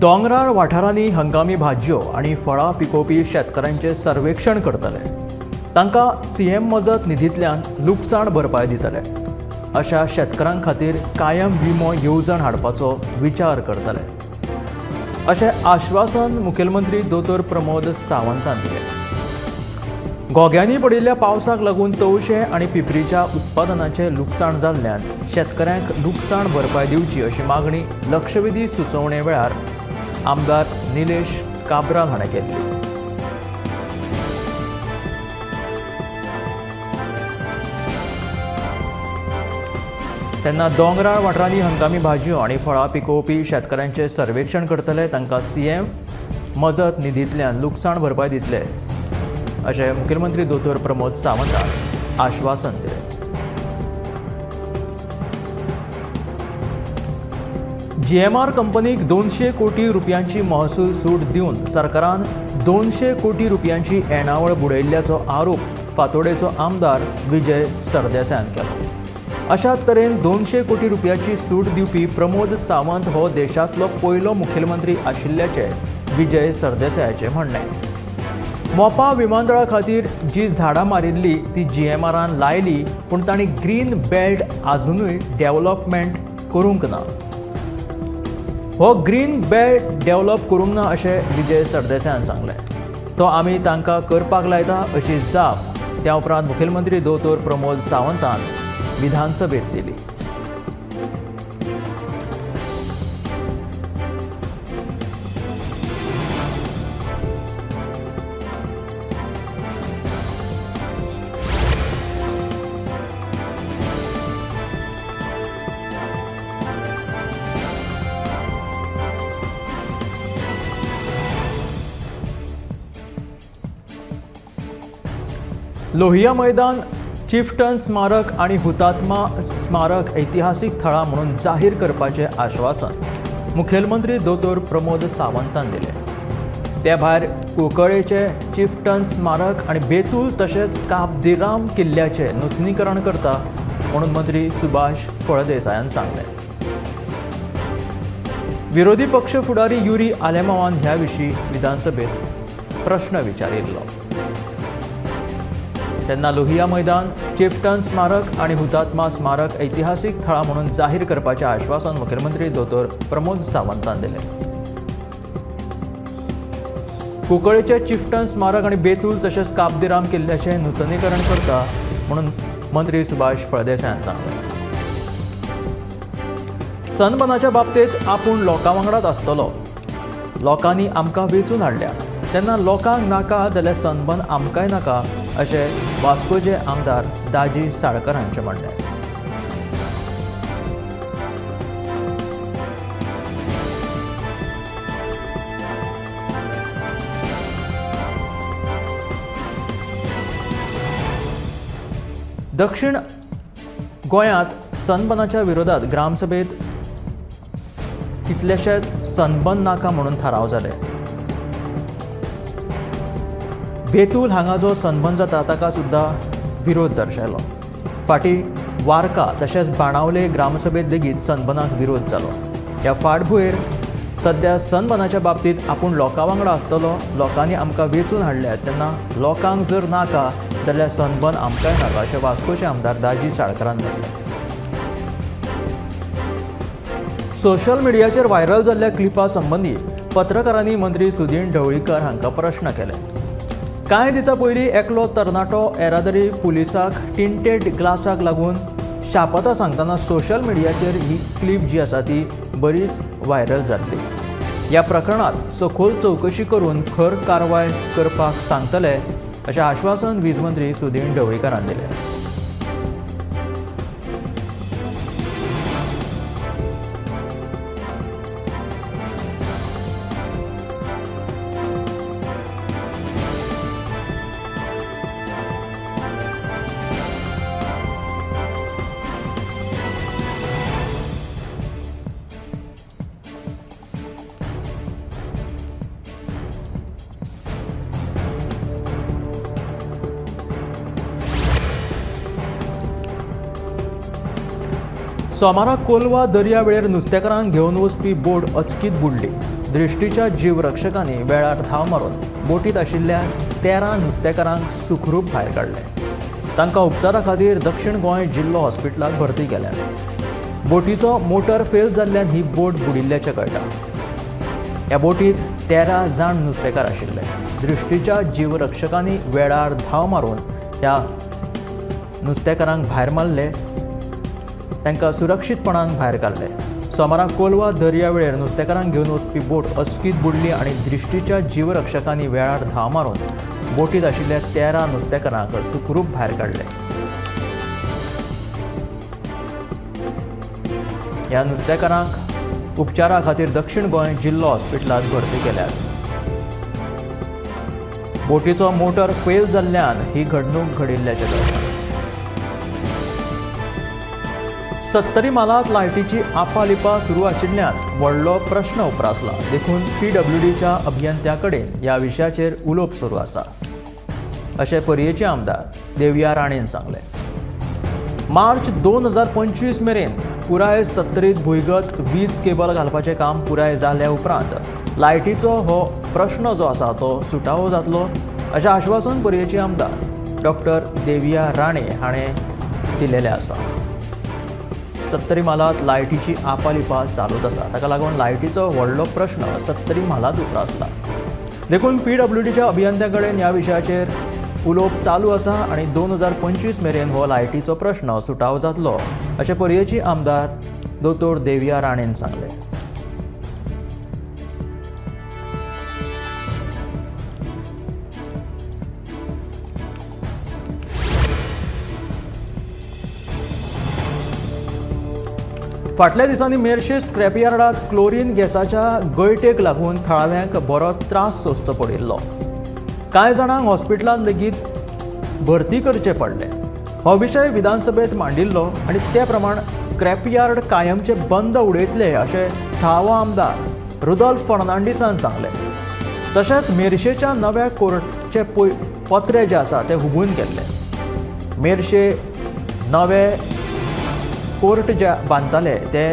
दोंगराळ वाठारांनी हंगामी भाज्यो आणि फळां पिकोवपी शेतकाऱ्यांचे सर्वेक्षण करतले। तांकां सीएम मजत निधींतल्यान लुकसाण भरपाय दितले। अशा शेतकारांक खातीर कायम विमो येवजण हाडपाचो विचार करतले, अशें आश्वासन मुखेलमंत्री दोतोर प्रमोद सावंतान दिलें। घोग्यांनी पडिल्ल्या पावसाक लागून तवशें आनी पिपरीच्या उत्पादनाचें लुकसाण जाल्ल्यान शेतकऱ्यांक लुकसाण भरपाय दिवची अशी मागणी लक्षवेधी सुचोवणे वेळार आमदार निलेश काब्राल हाणें केल्ली। तेन्ना दोंगराळ वाठारांनी हंगामी भाजयो आनी फळां पिकोवपी शेतकाऱ्यांचें सर्वेक्षण करतले। तांकां सीएम मजत निधींतल्यान लुकसाण भरपाय दितले, अशें मुखेलमंत्री दोतोर प्रमोद सावंतान आश्वासन दिलें। जीएमआर कंपनीक 200 कोटी रुपयांची महसूल सूट दिवन सरकारान 200 कोटी रुपयांची येणावळ बुडयल्ल्याचो आरोप फातोडेचो आमदार विजय सरदेसायान केलो। अशा तरेन 200 कोटी रुपयांची सूट दिवपी प्रमोद सावंत हो देशांतलो पयलो मुखेलमंत्री आशिल्ल्याचें विजय सरदेसायाचें म्हणणें। मोपा विमानतळा खातीर जी झाडां मारिल्ली ती जीएमआरान लायली, पूण तांणी ग्रीन बेल्ट आजुनूय डेव्हलपमेंट करूंक ना। हो ग्रीन बेल्ट डेव्हलप करूंक ना अशें विजय सरदेसायान सांगलें। तो आमी तांकां करपाक लायता अशी जाप त्या उपरांत मुखेलमंत्री दोतोर प्रमोद सावंतान विधानसभेत दिली। लोहिया मैदान चिफ्टन स्मारक आणि हुतात्मा स्मारक ऐतिहासिक थळा म्हणून जाहीर करपाचे आश्वासन मुखेलमंत्री दोतोर प्रमोद सावंतान दिलें। त्या भायर कुंकळ्ळेचे चिफ्टन स्मारक आणि बेतूल तशेंच काब-दे-राम किल्ल्याचे नूतनीकरण करता म्हणून मंत्री सुभाष फळदेसायान सांगलें। विरोधी पक्ष फुडारी युरी आलेमावान ह्या विशीं विधानसभेत प्रश्न विचारिल्लो। तेन्ना लोहिया मैदान चिफ्टन स्मारक आणि हुतात्मा स्मारक ऐतिहासिक थळा म्हणून जाहीर करपाचे आश्वासन मुखेलमंत्री दोतोर प्रमोद सावंतान दिलें। कुंकळ्ळेचे चिफ्टन स्मारक आणि बेतूल तशेंच काब-दे-राम किल्ल्याचें नूतनीकरण करता म्हणून मंत्री सुभाष फळदेसायान सांगलें। सनबर्नाच्या बाबतींत आपूण लोकां वांगडाच आसतलो। लोकांनी आमकां वेंचून हाडल्या, तेन्ना लोकांक नाका जाल्यार सनबर्न आमकांय नाका अशें वास्कोचे आमदार दाजी साळकर हांचें म्हणणें। दक्षिण गोंयांत सनबर्नाच्या विरोधात ग्रामसभेत कितलेशेच सनबर्न नाका म्हणून थाराव जाले। बेतूल हांगा जो सनबर्न जाता ताका सुद्दां विरोध दर्शायलो। फाटीं वार्का तशेंच बाणावले ग्रामसभेत लेगीत सनबर्नाक विरोध जालो। ह्या फाटभुंयेर सध्या सनबर्नाच्या बाबतींत आपूण लोकां वांगडा आसतलो, लोकांनी आमकां वेंचून हाडल्यात, तेन्ना लोकांक जर नाका जाल्यार सनबर्न आमकांय नाका अशें वास्कोचे आमदार दाजी साळकरान म्हणलें। सोशल मिडियाचेर व्हायरल जाल्ल्या क्लिपा संबंदी पत्रकारांनी मंत्री सुदीन ढवळीकर हांकां प्रश्न केले। कांय दिसां पयलीं एकलो तरणाटो येरादारी पुलिसाक टिंटेड ग्लासाक लागून शापता सांगतना सोशल मिडियाचेर ही क्लिप जी आसा ती बरीच व्हायरल जाल्ली। ह्या प्रकरणात सखोल चवकशी करून खर कारवाय करपाक सांगतले अशें आश्वासन वीज मंत्री सुदीन ढवळीकरान दिलें। सोमारा कोलवा दर्यावेळेर नुस्तेकारांक घेवन वचपी बोट अचकीत बुडली। दृष्टीच्या जीवरक्षकांनी वेळार धांव मारून बोटीत आशिल्ल्या 13 नुस्तेकारांक सुखरूप भायर काडले। तांकां उपचारा खातीर दक्षिण गोंय जिल्लो हॉस्पिटलांत भरती केल्यात। बोटीचो मोटर फेल जाल्ल्यान ही बोट बुडिल्ल्याचें कळटा। ह्या बोटीत 13 जाण नुस्तेकार आशिल्ले। दृष्टीच्या जीवरक्षकांनी वेळार धांव मारून ह्या नुस्तेकारांक भायर मारले, तांकां सुरक्षीतपणान भायर काडले। सोमारा कोलवा दर्यावेळेर नुस्तेकारांक घेवन वचपी बोट अचकीत बुडली आनी दृष्टीच्या जीवरक्षकांनी वेळार धांव मारून बोटीत आशिल्ल्या 13 नुस्तेकारांक सुखरूप भायर काडले। ह्या नुस्तेकारांक उपचारा खातीर दक्षिण गोंय जिल्लो हॉस्पिटलांत भरती केल्यात। बोटीचो मोटर फेल जाल्ल्यान ही घडणूक घडिल्ल्याचें कळटा। सत्तरी मालात लायटीची आपालिपा सुरू आशिल्ल्यान व्हडलो प्रश्न उप्रासला। देखून PWDच्या अभियंत्यां कडेन ह्या विशयाचेर उलोवप सुरू आसा, अशें पर्येचे आमदार देवया राणेन सांगले। मार्च 2025 मेरेन पुराय सत्तरीत भुंयगत वीज केबल घालपाचें काम पुराय जाल्या उपरांत लायटीचो हो प्रश्न जो आसा तो सुटावो जातलो, अशें आश्वासन पर्येचे आमदार डॉक्टर देवया राणे हाणें दिलेलें आसा। सत्तरी मालात लायटीची आपालिपा चालूच आसा, ताका लागून लायटीचो व्हडलो प्रश्न सत्तरी मालात उप्रासला। देखून PWDच्या अभियंत्यां कडेन ह्या विशयाचेर उलोवप चालू आसा आनी 2025 मेरेन हो लायटीचो प्रश्न सुटावो जातलो, अशें पर्येची आमदार दोतोर देवया राणेन सांगले। फाटल्या दिसांनी मेर्शे स्क्रॅप यार्डात क्लोरीन गॅसाच्या गळटेक लागून थळाव्यांक बरो त्रास सोंसचो पडिल्लो। कांय जाणांक हॉस्पिटलांत लेगीत भरती करचें पडलें। हो विशय विधानसभेत मांडिल्लो आनी ते प्रमाण स्क्रॅप यार्ड कायमचे बंद उडयतले अशें थळावो आमदार रुदोल्फ फर्नांडीसान सांगलें। तशेंच मेर्शेच्या नव्या कोर्टाचे पत्रे जे आसा ते हुबून केल्ले। मेर्शे नवे कोर्ट जे बांदताले ते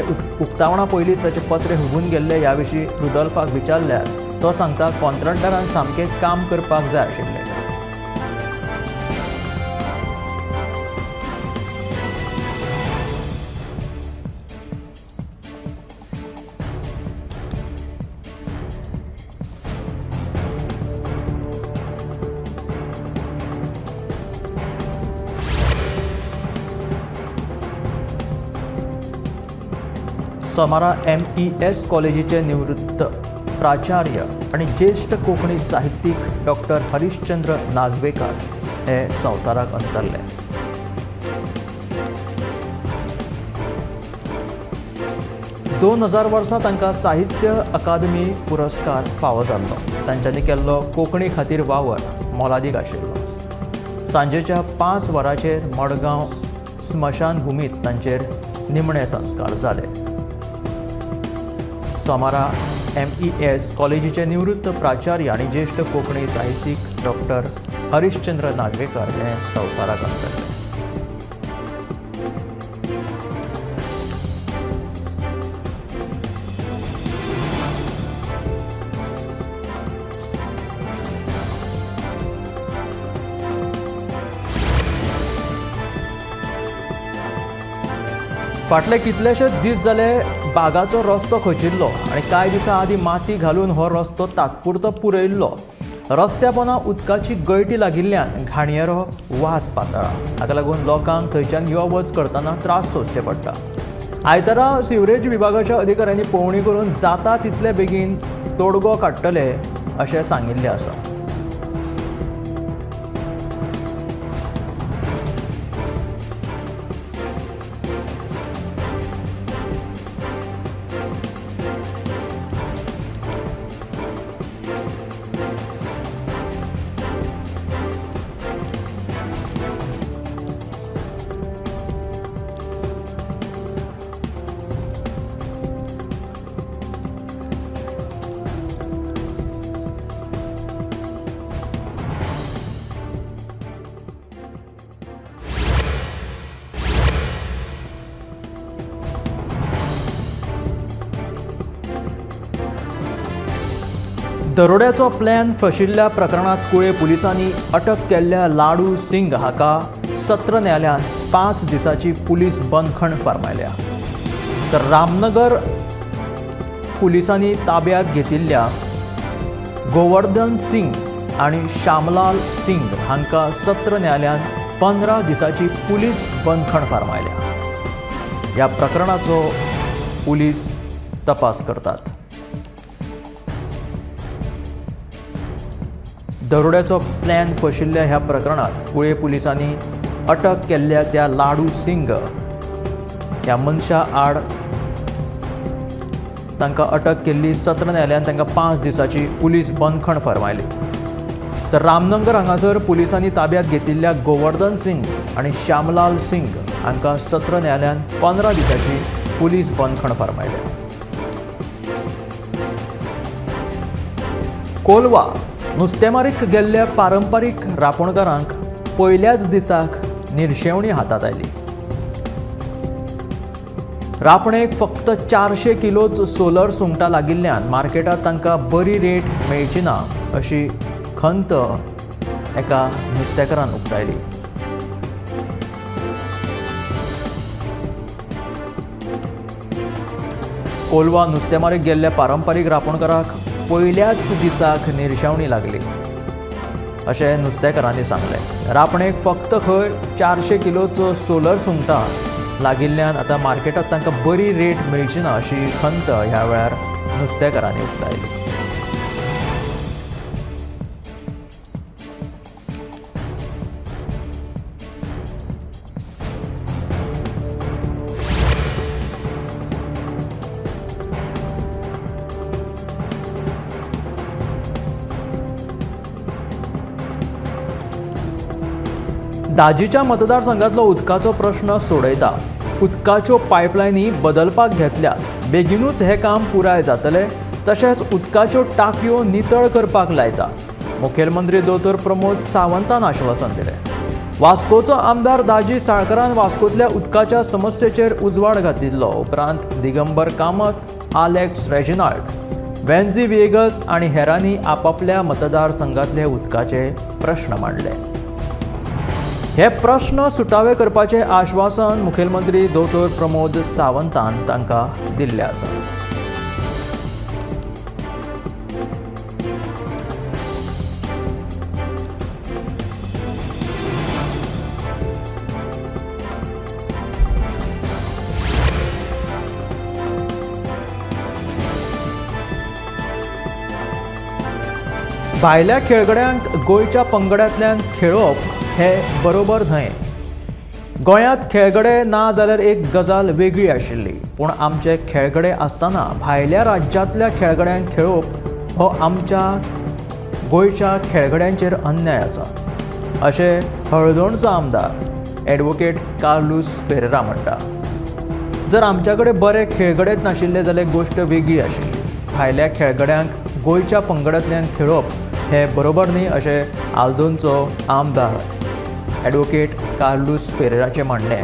उक्तावणा पयलींच ताचे पत्रे हुबून गेल्ले। ह्या विशीं रुदोल्फाक विचारल्यार तो सांगता कॉन्ट्रॅक्टरान सामकें काम करपाक जाय आशिल्लें। सोमारा MES कॉलेजीचे निवृत्त प्राचार्य आणि ज्येष्ठ कोंकणी साहित्यीक डॉक्टर हरिश्चंद्र नागवेकर हे संवसाराक अंतरले। 2000 वर्सा तांकां साहित्य अकादमी पुरस्कार फावो जाल्लो। तांच्यांनी केल्लो कोंकणी खातीर वावर मोलादीक आशिल्लो। सांजेच्या 5 वरांचेर मडगांव स्मशानभुमीत तांचेर निमणे संस्कार जाले। सोमारा MES कॉलेजीचे निवृत्त प्राचार्य आणि ज्येष्ठ कोंकणी साहित्यीक डॉक्टर हरिश्चंद्र नागवेकर हे संवसाराक अंतरले। फाटले कितलेशेच दीस जाले बागाचो रस्तो खचिल्लो आनी कांय दिसां आदीं माती घालून हो रस्तो तात्पुरतो पुरयल्लो। रस्त्या पोंदा उदकाची गळटी लागिल्ल्यान घाणयेरो वास पातळ्ळा। हाका लागून लोकांक थंयच्यान यो वच करतना त्रास सोंसचे पडटा। आयतारा सिवरेज विभागाच्या अधिकाऱ्यांनी पळोवणी करून जाता तितले बेगीन तोडगो काडटले अशें सांगिल्लें आसा। दरोड्याचो प्लॅन फशिल्ल्या प्रकरणात कुळे पुलिसांनी अटक केल्ल्या लाडू सिंग हाका सत्र न्यायालयान 5 दिसाची पुलीस बंदखण फर्मायल्या. तर रामनगर पुलिसांनी ताब्यात घेतिल्ल्या गोवर्धन सिंग आणि श्यामलाल सिंग हांकां सत्र न्यायालयान 15 दिसाची पुलीस बंदखण फर्मायल्या. ह्या प्रकरणाचो पुलीस तपास करतात. दरोड्याचो प्लॅन फशिल्ल्या ह्या प्रकरणात कुळे पुलिसांनी अटक केल्ल्या त्या लाडू सिंग ह्या मनशा आड तांकां अटक केल्ली. सत्र न्यायालयान तांकां 5 दिसाची पुलीस बंदखण फर्मायली. तर रामनगर हांगासर पुलिसांनी ताब्यात घेतिल्ल्या गोवर्धन सिंग आणि श्यामलाल सिंग हांकां सत्र न्यायालयान 15 दिसाची पुलीस बंदखण फर्मायल्या. कोलवा नुस्तेमारीक गेल्ल्या पारंपारीक रांपोणकारांक पयल्याच दिसाक निर्शेवणी हातांत आयली. रापणेक फक्त 400 किलोच सोलर सुंगटां लागिल्ल्यान मार्केटांत तांकां बरी रेट मेळची ना अशी खंत एका नुस्तेकारान उक्तायली. कोलवा नुस्तेमारीक गेल्ल्या पारंपारीक रांपोणकारांक पयल्याच दिसाक निर्शेवणी लागली अशें नुस्तेकारांनी सांगलें. रापणेक फक्त खंय 400 किलोचो सोलर सुंगटां लागिल्ल्यान आतां मार्केटांत तांकां बरी रेट मेळची ना अशी खंत ह्या वेळार नुस्तेकारांनी उक्तायली. दाजीच्या मतदारसंघातलो उदकाचो प्रश्न सोडयता. उदकाच्यो पायपलायनी बदलपाक घेतल्यात. बेगीनूच हे काम पुराय जातले. तशेंच उदकाच्यो टाकयो नितळ करपाक लायता. मुखेलमंत्री दोतोर प्रमोद सावंतान आश्वासन दिलें. वास्कोचो आमदार दाजी साळकरान वास्कोंतल्या उदकाच्या समस्येचेर उजवाड घातिल्लो. उपरांत दिगंबर कामत, आलेक्स रेजिनाल्ड, वेन्झी विएगस आनी हेरांनी आपापल्या मतदारसंघातले उदकाचे प्रश्न मांडले. हे प्रश्न सुटावे करपाचे आश्वासन मुखेलमंत्री दोतोर प्रमोद सावंतान तांकां दिल्लें आसा. भायल्या खेळगड्यांक गोंयच्या पंगडांतल्यान खेळप हें बरोबर न्हय. गोंयांत खेळगडे ना जाल्यार एक गजाल वेगळी आशिल्ली. पूण आमचे खेळगडे आसतना भायल्या राज्यांतल्या खेळगड्यांक खेळप हो आमच्या गोंयच्या खेळगड्यांचेर अन्याय आसा अशें हळदोणचो आमदार एडवोकेट कार्लूस फेरेरा म्हणटा. जर आमच्या कडेन बरे खेळगडेच नाशिल्ले जाल्यार गोश्ट वेगळी आशिल्ली. भायल्या खेळगड्यांक गोंयच्या पंगडांतल्यान खेळप हें बरोबर न्ही अशें आल्दोनचो आमदार एडवोकेट कार्लूस फेरेराचें म्हणणें.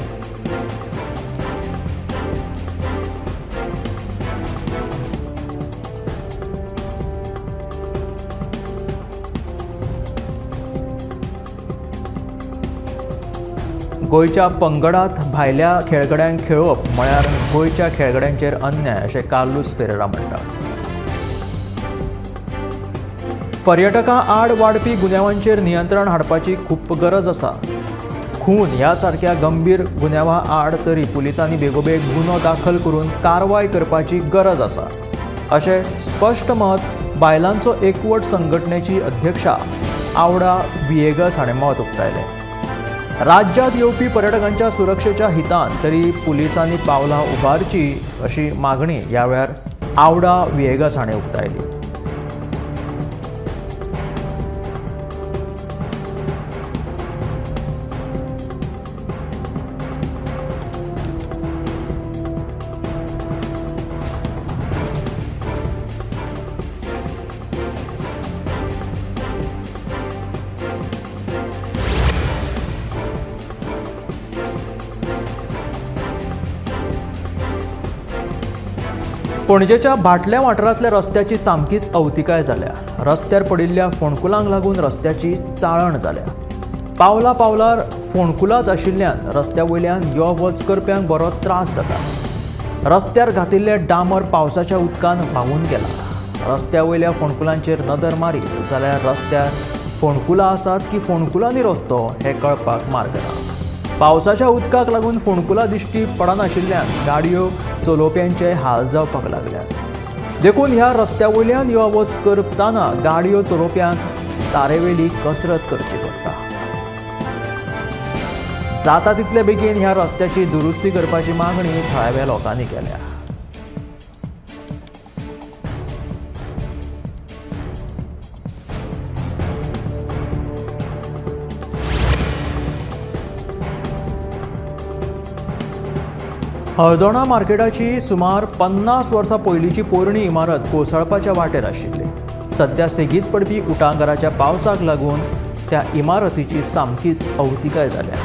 गोंयच्या पंगडांत भायल्या खेळगड्यांक खेळप म्हळ्यार गोंयच्या खेळगड्यांचेर अन्याय अशें कार्लूस फेरेरा म्हणटा. पर्यटकां आड वाडपी गुन्यांवांचेर नियंत्रण हाडपाची खूब गरज आसा. खून ह्या सारक्या गंभीर गुन्यांवां आड तरी पुलिसांनी बेगोबेग गुन्हो दाखल करून कारवाय करपाची गरज आसा अशें स्पश्ट मत बायलांचो एकवट संघटनेची अध्यक्षा आवडा विएगस हाणें मत उक्तायलें. राज्यांत येवपी पर्यटकांच्या सुरक्षेच्या हितान तरी पुलिसांनी पावलां उबारची अशी मागणी ह्या वेळार आवडा विएगस हाणें उक्तायली. पणजेच्या भाटल्या वाठारांतल्या रस्त्याची सामकीच अवतिकाय जाल्या। रस्त्यार पडिल्ल्या फोंडकुलांक लागून रस्त्याची चाळण जाल्या। पावला पावलार फोंडकुलाच आशिल्ल्यान रस्त्या वयल्यान यो वच करप्यांक बरो त्रास जाता। रस्त्यार घातिल्ले डांबर पावसाच्या उदकान व्हांवून गेला। रस्त्या वयल्या फोंडकुलांचेर नदर मारीत जाल्यार रस्त्यार फोंडकुलां आसात की फोंडकुलांनी रस्तो हें कळपाक मार्ग ना। पावसाच्या उदकाक लागून फोंडकुलां दिश्टी पडनाशिल्ल्यान गाडयो चलोवप्यांचे हाल जावपाक लागल्यात। देखून ह्या रस्त्या वयल्यान यो वच करतना गाडयो चलोवप्यांक तारेवेली कसरत करची पडटा। जाता तितले बेगीन ह्या रस्त्याची दुरुस्ती करपाची मागणी थळाव्या लोकांनी केल्या। हळदोणा मार्केटाची सुमार 50 वर्सां पयलींची पोरणी इमारत कोसळपाच्या वाटेर आशिल्ली। सध्या सेगीत पडपी उटांगराच्या पावसाक लागून त्या इमारतीची सामकीच अवतिकाय जाल्या।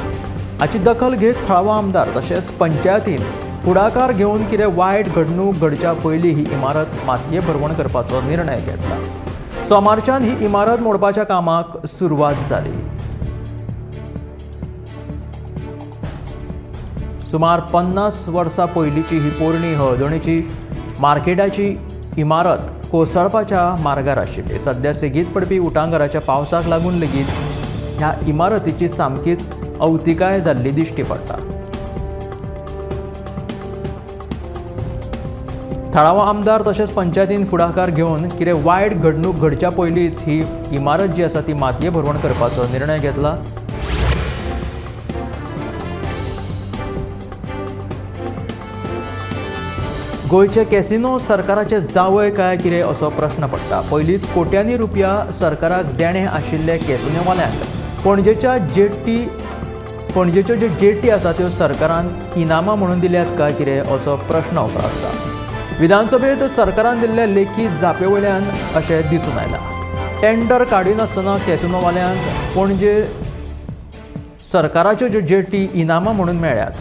हाची दखल घेत थळावो आमदार तशेंच पंचायतीन फुडाकार घेवन कितें वायट घडणूक घडच्या पयलीं ही इमारत मातये भरवण करपाचो निर्णय घेतला। सोमारच्यान ही इमारत मोडपाच्या कामाक सुरवात जाली। सुमार 50 वर्सां पयलींची ही पोरणी हळदोणेची मार्केटाची इमारत कोसळपाच्या मार्गार आशिल्ली। सध्या सेगीत पडपी उटांगराच्या पावसाक लागून लेगीत ह्या इमारतीची सामकीच अवतिकाय जाल्ली दिश्टी पडटा। थळावो आमदार तशेंच पंचायतीन फुडाकार घेवन कितें वायट घडणूक घडच्या पयलींच ही इमारत जी आसा ती मातये भरवण करपाचो निर्णय घेतला। गोयचे कॅसिनो सरकाराचे जावय काय कितें असो प्रश्न पडटा। पयलींच कोट्यांनी रुपया सरकाराक देणे आशिल्ले कॅसिनोवाल्यांक पणजेच्यो ज्यो जेटी आसा त्यो सरकारान इनामां म्हणून दिल्यात काय कितें असो प्रश्न उप्रासता। विधानसभेत सरकारान दिल्ल्या लेखी जापे वयल्यान अशें दिसून आयला। टेंडर काडिनासतना कॅसिनोवाल्यांक पणजे सरकाराच्यो ज्यो जेटी इनामां म्हणून मेळ्ळ्यात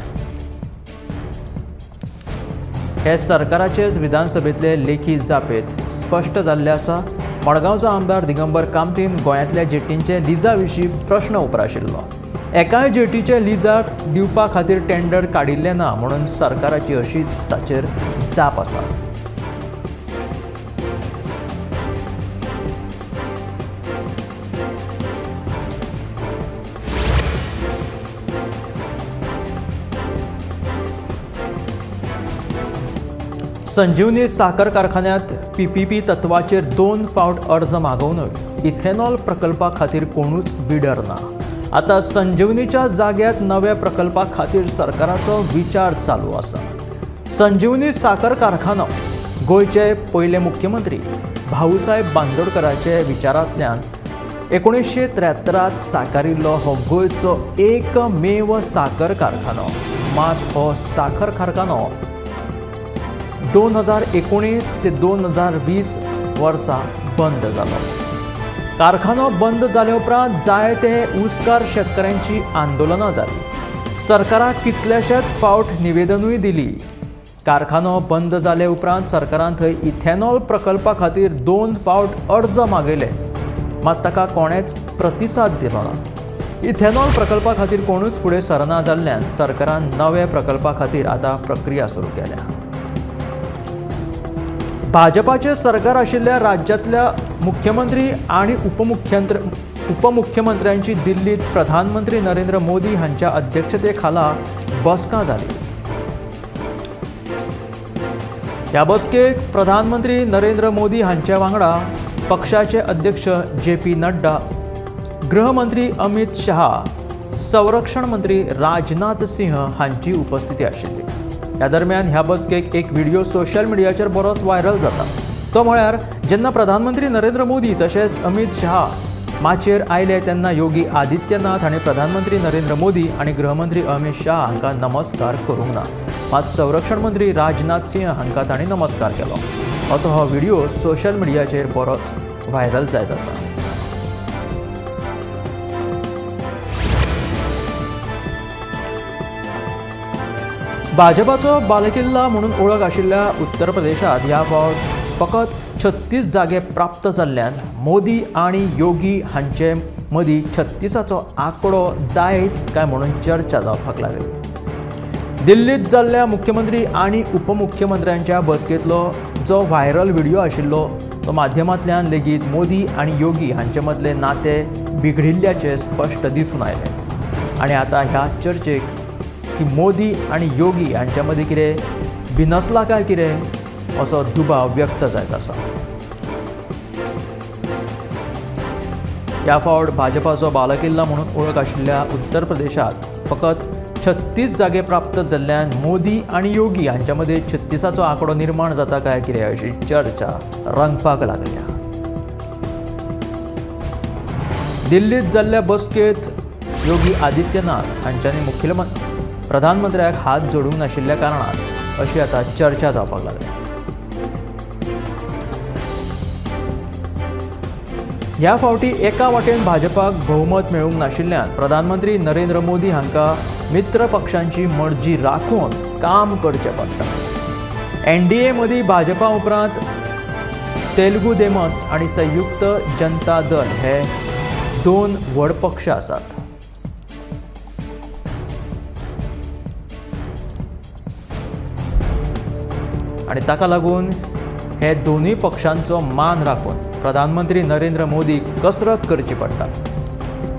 हे सरकाराचेच विधानसभेतले लेखी जापेत स्पश्ट जाल्ले आसा। मडगांवचो आमदार दिगंबर कामतीन गोंयांतल्या जेटींचे लिजा विशीं प्रश्न उप्राशिल्लो। एकाय जेटीचे लिजाक दिवपा खातीर टेंडर काडिल्ले ना म्हणून सरकाराची अशी ताचेर जाप आसा। संजीवनी साखर कारखान्यात PPP तत्वाचेर 2 फावट अर्ज मागवनूय इथेनॉल प्रकल्पा खातीर कोणूच बिडर ना। आता संजीवनीच्या जाग्यात नव्या प्रकल्पा खातीर सरकाराचो विचार चालू आसा। संजीवनी साखर कारखानो गोयचे पयले मुख्यमंत्री भाऊसाहेब बांदोडकराचे विचारांतल्यान 1973 साकारिल्लो हो गोयचो एकमेव साखर कारखानो। मात हो साखर कारखानो 2019 ते 2020 वर्सा बंद जालो। कारखानो बंद जाले उपरांत जायते ऊसकार शेतकऱ्यांची आंदोलनां जाली। सरकाराक कितलेशेच फावट निवेदनूय दिली। कारखानो बंद जाले उपरांत सरकारान थंय इथेनॉल प्रकल्पा खातीर 2 फावट अर्ज मागयले, मात ताका कोणेच प्रतिसाद दिलो ना। इथेनॉल प्रकल्पा खातीर कोणूच फुडें सरना जाल्ल्यान सरकारान नव्या प्रकल्पा खातीर आतां प्रक्रिया सुरू केल्या। भाजपाचे सरकार आशिल्ल्या राज्यांतल्या मुख्यमंत्री आणि उपमुख्यमंत्र्यांची दिल्लीत प्रधानमंत्री नरेंद्र मोदी हांच्या अध्यक्षतेखाला बसका जाली। ह्या बसकेक प्रधानमंत्री नरेंद्र मोदी हांच्या वांगडा पक्षाचे अध्यक्ष JP नड्डा, गृहमंत्री अमित शहा, संरक्षण मंत्री राजनाथ सिंह हांची उपस्थिती आशिल्ली। ह्या दरम्यान ह्या बसकेक एक व्हिडिओ सोशल मिडियाचेर बरोच व्हायरल जाता। तो म्हळ्यार जेन्ना प्रधानमंत्री नरेंद्र मोदी तशेंच अमित शहा माचेर आयले तेन्ना योगी आदित्यनाथ हांणी प्रधानमंत्री नरेंद्र मोदी आनी गृहमंत्री अमित शहा हांकां नमस्कार करूंक ना, मात संरक्षण मंत्री राजनाथ सिंह हांकां तांणी नमस्कार केलो असो हो व्हिडिओ सोशल मिडियाचेर बरोच व्हायरल जायत आसा। भाजपाचो बालेकिल्ला म्हणून ओळख आशिल्ल्या उत्तर प्रदेशात ह्या फावट फकत 36 जागे प्राप्त जाल्ल्यान मोदी आनी योगी हांचे मदीं 36चो आंकडो जायत काय म्हणून चर्चा जावपाक लागली। दिल्लीत जाल्ल्या मुख्यमंत्री आनी उपमुख्यमंत्र्यांच्या बसकेंतलो जो व्हायरल व्हिडिओ आशिल्लो तो माध्यमांतल्यान लेगीत मोदी आनी योगी हांचे मदले नाते बिगडिल्ल्याचे स्पश्ट दिसून आयले आनी आतां ह्या चर्चेक की मोदी आनी योगी हांच्या मदीं कितें भिनसला काय कितें असो दुबाव व्यक्त जायत आसा। ह्या फावट भाजपाचो बालेकिल्ला म्हणून ओळख आशिल्ल्या उत्तर प्रदेशात फकत 36 जागे प्राप्त जाल्ल्यान मोदी आनी योगी हांच्या मदीं 36चो आंकडो निर्माण जाता काय कितें अशी चर्चा रंगपाक लागल्या। दिल्लीत जाल्ल्या बसकेंत योगी आदित्यनाथ हांच्यांनी प्रधानमंत्र्याक हात जोडूंक नाशिल्ल्या कारणान अशी आतां चर्चा जावपाक लागल्या। ह्या फावटी एका वाटेन भाजपाक भोवमत मेळूंक नाशिल्ल्यान प्रधानमंत्री नरेंद्र मोदी हांकां मित्र पक्षांची मर्जी राखून काम करचें पडटा। एनडीए मदीं भाजपा उपरांत तेलुगू देमस आनी संयुक्त जनता दल हे 2 व्हड पक्ष आसात। आनी ताका लागून हे दोनूय पक्षांचो मान राखून प्रधानमंत्री नरेंद्र मोदीक कसरत करची पडटा।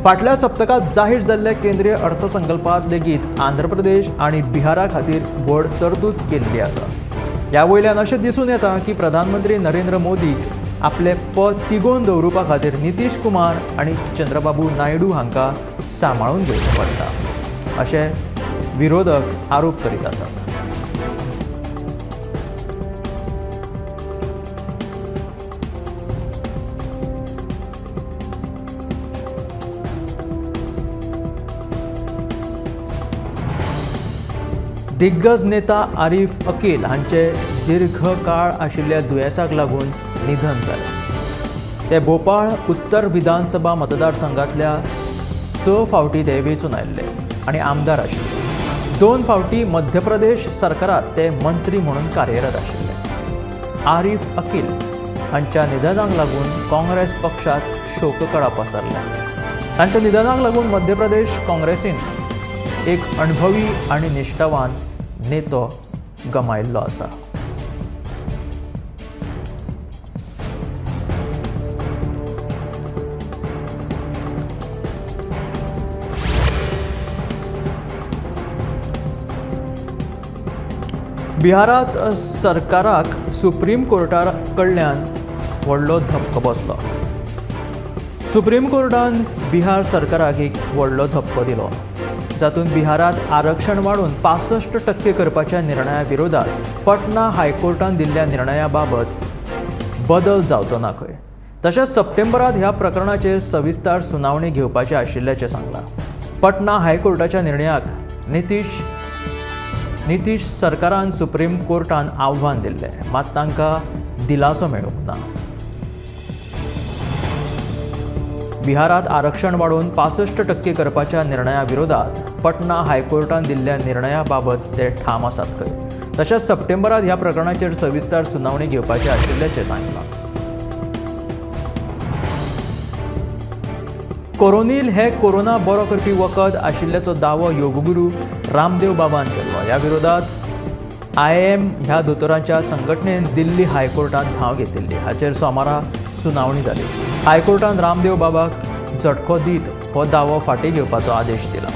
फाटल्या सप्तकात जाहीर जाल्ल्या केंद्रीय अर्थसंकल्पात लेगीत आंध्र प्रदेश आनी बिहारा खातीर व्हड तरतूद केल्ली आसा। ह्या वयल्यान अशें दिसून येता की प्रधानमंत्री नरेंद्र मोदीक आपले पद तिगोवन दवरुपा खातीर नितीश कुमार आनी चंद्रबाबू नायडू हांकां सांबाळून घेवचें पडटा अशें विरोधक आरोप करीत आसात। दिग्गज नेता आरिफ अकील हांचे दीर्घकाळ आशिल्ल्या दुयेंसाक लागून निधन जालें। ते भोपाळ उत्तर विधानसभा मतदारसंघातल्या 6 फावटी ते वेंचून आयिल्ले आनी आमदार आशिल्ले। 2 फावटी मध्य प्रदेश सरकारात ते मंत्री म्हणून कार्यरत आशिल्ले। आरिफ अकील हांच्या निधनाक लागून काँग्रेस पक्षात शोककळा पसरल्या। तांच्या निधनाक लागून मध्य प्रदेश काँग्रेसीन एक अणभवी आनी निश्ठावान नेतो गमायिल्लो आसा। बिहारात सरकाराक सुप्रीम कोर्टा कडल्यान व्हडलो धपको बसलो। सुप्रीम कोर्टान बिहार सरकाराक एक व्हडलो धपको दिलो जातून बिहारात आरक्षण वाडून 65% करपाच्या निर्णया विरोधात पटना हायकोर्टान दिल्ल्या निर्णया बाबत बदल जावचो ना खंय। तशेंच सप्टेंबरात ह्या प्रकरणाचेर सविस्तार सुनावणी घेवपाची आशिल्ल्याचें सांगलां। पटना हायकोर्टाच्या निर्णयाक नितीश सरकारान सुप्रीम कोर्टान आव्हान दिल्लें मात तांकां दिलासो मेळूंक ना। बिहारात आरक्षण वाडून 65% करपाच्या निर्णया विरोधात पटना हायकोर्टान दिल्ल्या निर्णया बाबत ते ठाम आसात खंय। तशेंच सप्टेंबरात ह्या प्रकरणाचेर सविस्तार सुनावणी घेवपाची आशिल्ल्याचें सांगलां। कोरोनील हे कोरोना बरो करपी वखद आशिल्ल्याचो दावो योगगुरू रामदेव बाबान केलो। ह्या विरोधात IIM ह्या दोतोरांच्या संघटनेन दिल्ली हायकोर्टात धांव घेतिल्ली। हाचेर सोमारा सुनावणी जाली। हायकोर्टान रामदेव बाबाक झटको दीत हो दावो फाटीं घेवपाचो आदेश दिला।